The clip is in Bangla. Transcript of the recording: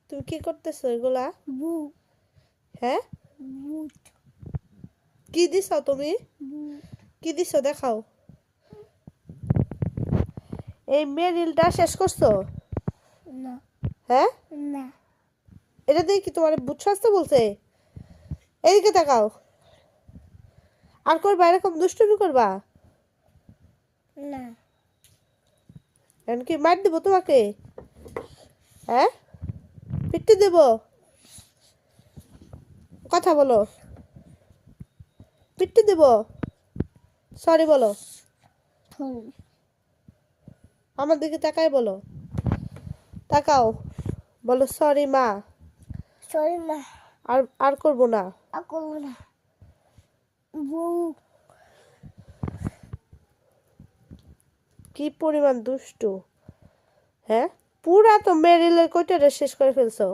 তুমি কি করতেছো এগুলা? হ্যাঁ, কি দিছো তুমি? কি দিছো দেখাও। এই মেরিলটা শেষ করছো? না হ্যাঁ, না এটা দিয়ে কি তোমার ভূত সাজতে বলছে? এদিকে তাকাও। আর করবা এরকম দুষ্টুমি করবা? না এখন কি মার দেবো তোমাকে? হ্যাঁ, পিটতে দেব? কথা বলো। পিটতে দেব? সরি বলো। আমার দিকে তাকাই বলো। তাকাও, বলো সরি মা। সরি মা আর আর করবো না। করবো না বউ কি পরিমাণ দুষ্টু! হ্যাঁ, পুরা তো মেরিলের কয়টারে শেষ করে ফেলছো।